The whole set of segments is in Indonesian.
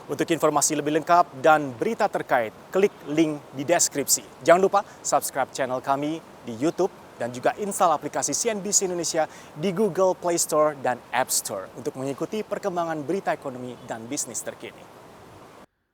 Untuk informasi lebih lengkap dan berita terkait, klik link di deskripsi. Jangan lupa subscribe channel kami di YouTube dan juga install aplikasi CNBC Indonesia di Google Play Store dan App Store untuk mengikuti perkembangan berita ekonomi dan bisnis terkini.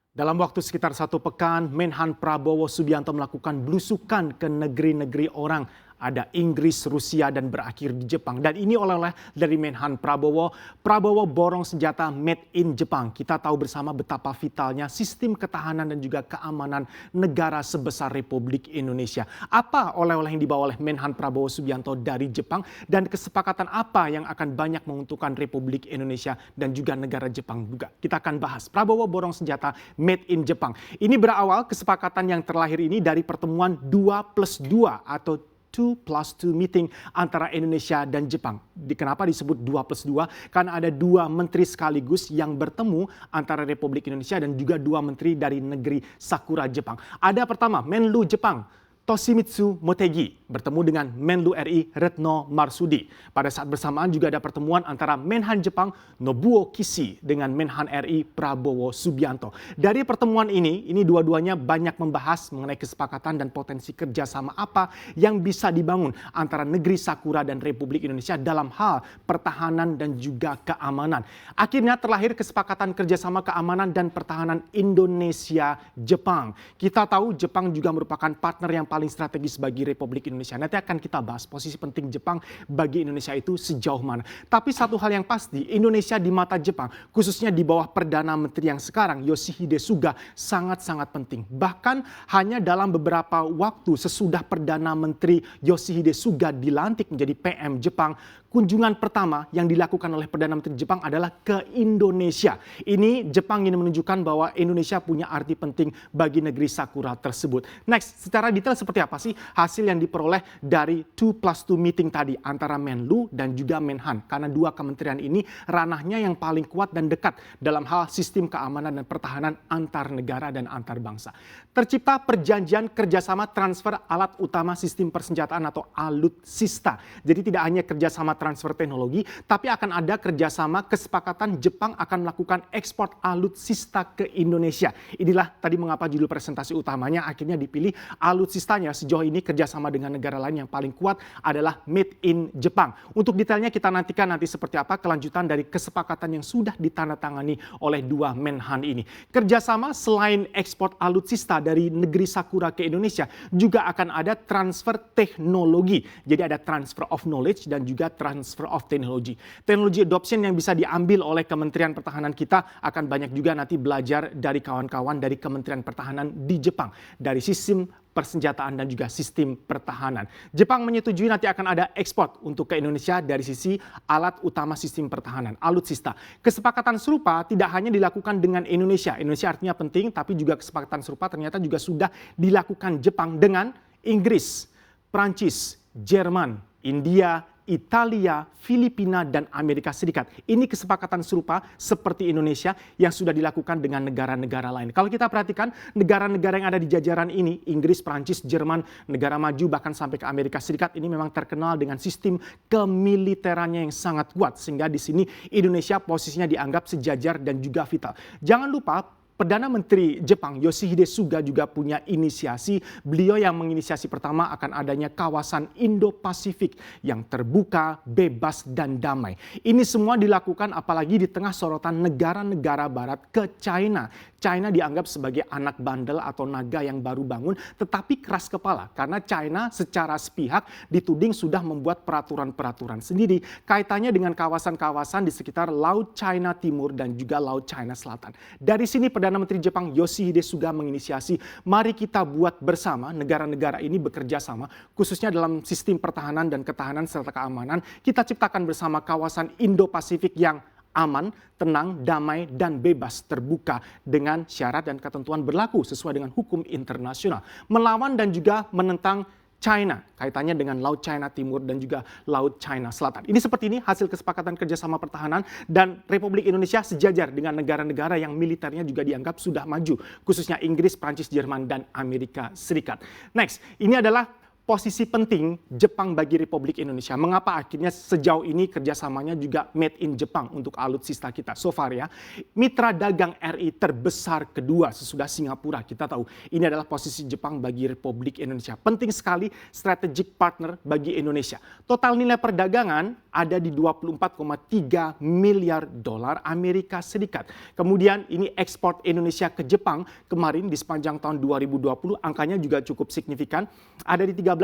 Dalam waktu sekitar 1 pekan, Menhan Prabowo Subianto melakukan belusukan ke negeri-negeri orang. Ada Inggris, Rusia, dan berakhir di Jepang. Dan ini oleh-oleh dari Menhan Prabowo. Prabowo borong senjata made in Jepang. Kita tahu bersama betapa vitalnya sistem ketahanan dan juga keamanan negara sebesar Republik Indonesia. Apa oleh-oleh yang dibawa oleh Menhan Prabowo Subianto dari Jepang? Dan kesepakatan apa yang akan banyak menguntungkan Republik Indonesia dan juga negara Jepang juga? Kita akan bahas. Prabowo borong senjata made in Jepang. Ini berawal kesepakatan yang terlahir ini dari pertemuan 2+2 atau 2+2 meeting antara Indonesia dan Jepang. Kenapa disebut 2+2? Karena ada 2 menteri sekaligus yang bertemu antara Republik Indonesia dan juga 2 menteri dari negeri Sakura Jepang. Ada pertama Menlu Jepang, Toshimitsu Motegi bertemu dengan Menlu RI Retno Marsudi. Pada saat bersamaan juga ada pertemuan antara Menhan Jepang Nobuo Kishi dengan Menhan RI Prabowo Subianto. Dari pertemuan ini dua-duanya banyak membahas mengenai kesepakatan dan potensi kerjasama apa yang bisa dibangun antara negeri Sakura dan Republik Indonesia dalam hal pertahanan dan juga keamanan. Akhirnya terlahir kesepakatan kerjasama keamanan dan pertahanan Indonesia-Jepang. Kita tahu Jepang juga merupakan partner yang paling strategis bagi Republik Indonesia. Nanti akan kita bahas posisi penting Jepang bagi Indonesia itu sejauh mana. Tapi satu hal yang pasti, Indonesia di mata Jepang, khususnya di bawah Perdana Menteri yang sekarang, Yoshihide Suga, sangat-sangat penting. Bahkan hanya dalam beberapa waktu sesudah Perdana Menteri Yoshihide Suga dilantik menjadi PM Jepang, kunjungan pertama yang dilakukan oleh Perdana Menteri Jepang adalah ke Indonesia. Ini Jepang ingin menunjukkan bahwa Indonesia punya arti penting bagi negeri Sakura tersebut. Next, secara detail seperti apa sih hasil yang diperoleh dari 2+2 meeting tadi antara Menlu dan juga Menhan? Karena 2 kementerian ini ranahnya yang paling kuat dan dekat dalam hal sistem keamanan dan pertahanan antar negara dan antar bangsa. Tercipta perjanjian kerjasama transfer alat utama sistem persenjataan atau alutsista. Jadi tidak hanya kerjasama transfer teknologi, tapi akan ada kerjasama kesepakatan Jepang akan melakukan ekspor alutsista ke Indonesia. Inilah tadi mengapa judul presentasi utamanya akhirnya dipilih alutsistanya. Sejauh ini kerjasama dengan negara lain yang paling kuat adalah made in Jepang. Untuk detailnya kita nantikan nanti seperti apa kelanjutan dari kesepakatan yang sudah ditandatangani oleh 2 Menhan ini. Kerjasama selain ekspor alutsista dari negeri Sakura ke Indonesia juga akan ada transfer teknologi. Jadi ada transfer of knowledge dan juga transfer of technology. Teknologi adoption yang bisa diambil oleh Kementerian Pertahanan kita akan banyak juga nanti belajar dari kawan-kawan dari Kementerian Pertahanan di Jepang. Dari sistem persenjataan dan juga sistem pertahanan. Jepang menyetujui nanti akan ada ekspor untuk ke Indonesia dari sisi alat utama sistem pertahanan, alutsista. Kesepakatan serupa tidak hanya dilakukan dengan Indonesia. Indonesia artinya penting, tapi juga kesepakatan serupa ternyata juga sudah dilakukan Jepang dengan Inggris, Prancis, Jerman, India, Italia, Filipina, dan Amerika Serikat. Ini kesepakatan serupa seperti Indonesia yang sudah dilakukan dengan negara-negara lain. Kalau kita perhatikan negara-negara yang ada di jajaran ini, Inggris, Prancis, Jerman, negara maju bahkan sampai ke Amerika Serikat, ini memang terkenal dengan sistem kemiliterannya yang sangat kuat. Sehingga di sini Indonesia posisinya dianggap sejajar dan juga vital. Jangan lupa Perdana Menteri Jepang Yoshihide Suga juga punya inisiasi. Beliau yang menginisiasi pertama akan adanya kawasan Indo-Pasifik yang terbuka, bebas, dan damai. Ini semua dilakukan apalagi di tengah sorotan negara-negara barat ke China. China dianggap sebagai anak bandel atau naga yang baru bangun, tetapi keras kepala. Karena China secara sepihak dituding sudah membuat peraturan-peraturan sendiri. Kaitannya dengan kawasan-kawasan di sekitar Laut China Timur dan juga Laut China Selatan. Dari sini Perdana Menteri Jepang Yoshihide Suga menginisiasi, mari kita buat bersama negara-negara ini bekerja sama, khususnya dalam sistem pertahanan dan ketahanan serta keamanan. Kita ciptakan bersama kawasan Indo-Pasifik yang aman, tenang, damai, dan bebas terbuka dengan syarat dan ketentuan berlaku sesuai dengan hukum internasional. Melawan dan juga menentang China, kaitannya dengan Laut China Timur dan juga Laut China Selatan. Ini seperti ini hasil kesepakatan kerjasama pertahanan dan Republik Indonesia sejajar dengan negara-negara yang militernya juga dianggap sudah maju, khususnya Inggris, Prancis, Jerman, dan Amerika Serikat. Next, ini adalah posisi penting Jepang bagi Republik Indonesia. Mengapa akhirnya sejauh ini kerjasamanya juga made in Jepang untuk alutsista kita. So far ya, mitra dagang RI terbesar kedua sesudah Singapura. Kita tahu ini adalah posisi Jepang bagi Republik Indonesia. Penting sekali strategic partner bagi Indonesia. Total nilai perdagangan ada di 24,3 miliar dolar Amerika Serikat. Kemudian ini ekspor Indonesia ke Jepang kemarin di sepanjang tahun 2020 angkanya juga cukup signifikan, ada di 13,6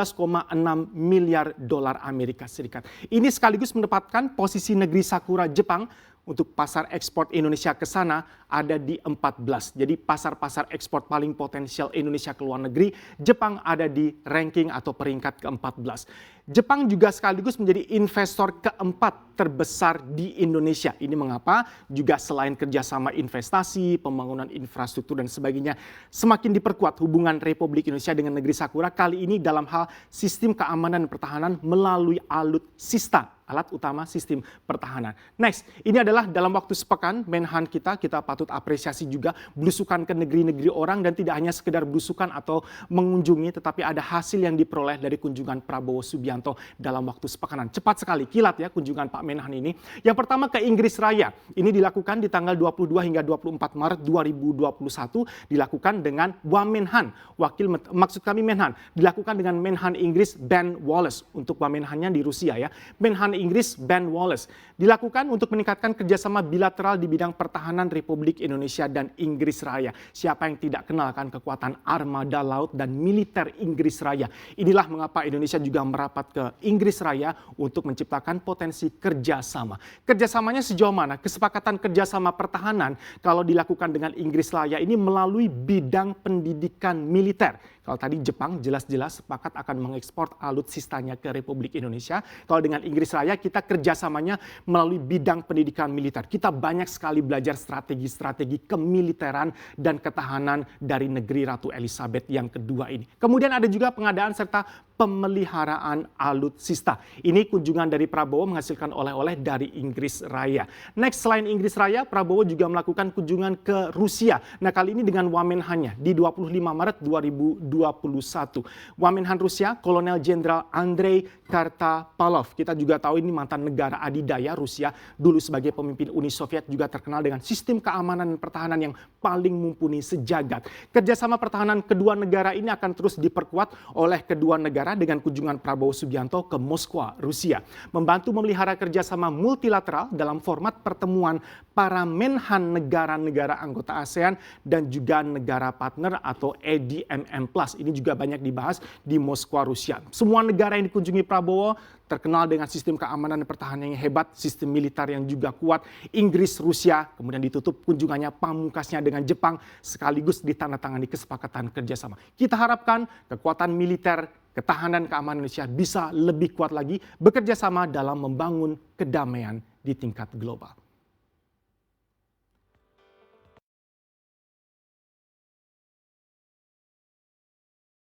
miliar dolar Amerika Serikat. Ini sekaligus menempatkan posisi negeri Sakura Jepang untuk pasar ekspor Indonesia ke sana ada di 14. Jadi pasar-pasar ekspor paling potensial Indonesia ke luar negeri, Jepang ada di ranking atau peringkat ke-14. Jepang juga sekaligus menjadi investor keempat terbesar di Indonesia. Ini mengapa juga selain kerjasama investasi, pembangunan infrastruktur dan sebagainya, semakin diperkuat hubungan Republik Indonesia dengan negeri Sakura kali ini dalam hal sistem keamanan dan pertahanan melalui alutsista, alat utama sistem pertahanan. Next, ini adalah dalam waktu sepekan Menhan kita patut apresiasi juga belusukan ke negeri-negeri orang dan tidak hanya sekedar belusukan atau mengunjungi, tetapi ada hasil yang diperoleh dari kunjungan Prabowo Subianto dalam waktu sepekanan. Cepat sekali, kilat ya kunjungan Pak Menhan ini. Yang pertama ke Inggris Raya. Ini dilakukan di tanggal 22 hingga 24 Maret 2021 dilakukan dengan Wamenhan, maksud kami Menhan, dilakukan dengan Menhan Inggris Ben Wallace. Untuk Wamenhannya di Rusia ya. Menhan Inggris Ben Wallace dilakukan untuk meningkatkan kerjasama bilateral di bidang pertahanan Republik Indonesia dan Inggris Raya. Siapa yang tidak kenal kan kekuatan armada laut dan militer Inggris Raya. Inilah mengapa Indonesia juga merapat ke Inggris Raya untuk menciptakan potensi kerjasama. Kerjasamanya sejauh mana? Kesepakatan kerjasama pertahanan kalau dilakukan dengan Inggris Raya ini melalui bidang pendidikan militer. Kalau tadi Jepang jelas-jelas sepakat akan mengekspor alutsistanya ke Republik Indonesia. Kalau dengan Inggris Raya kita kerjasamanya melalui bidang pendidikan militer. Kita banyak sekali belajar strategi-strategi kemiliteran dan ketahanan dari negeri Ratu Elizabeth yang kedua ini. Kemudian ada juga pengadaan serta pemeliharaan alutsista. Ini kunjungan dari Prabowo menghasilkan oleh-oleh dari Inggris Raya. Next, selain Inggris Raya, Prabowo juga melakukan kunjungan ke Rusia. Nah, kali ini dengan Wamenhannya di 25 Maret 2021. Wamenhan Rusia, Kolonel Jenderal Andrei Kartapalov. Kita juga tahu ini mantan negara adidaya Rusia, dulu sebagai pemimpin Uni Soviet, juga terkenal dengan sistem keamanan dan pertahanan yang paling mumpuni sejagat. Kerjasama pertahanan kedua negara ini akan terus diperkuat oleh kedua negara dengan kunjungan Prabowo Subianto ke Moskwa, Rusia. Membantu memelihara kerjasama multilateral dalam format pertemuan para menhan negara-negara anggota ASEAN dan juga negara partner atau EDMM+. Ini juga banyak dibahas di Moskwa, Rusia. Semua negara yang dikunjungi Prabowo terkenal dengan sistem keamanan dan pertahanan yang hebat, sistem militer yang juga kuat. Inggris, Rusia, kemudian ditutup kunjungannya pamungkasnya dengan Jepang, sekaligus ditandatangani kesepakatan kerjasama. Kita harapkan kekuatan militer, ketahanan keamanan Indonesia bisa lebih kuat lagi bekerja sama dalam membangun kedamaian di tingkat global.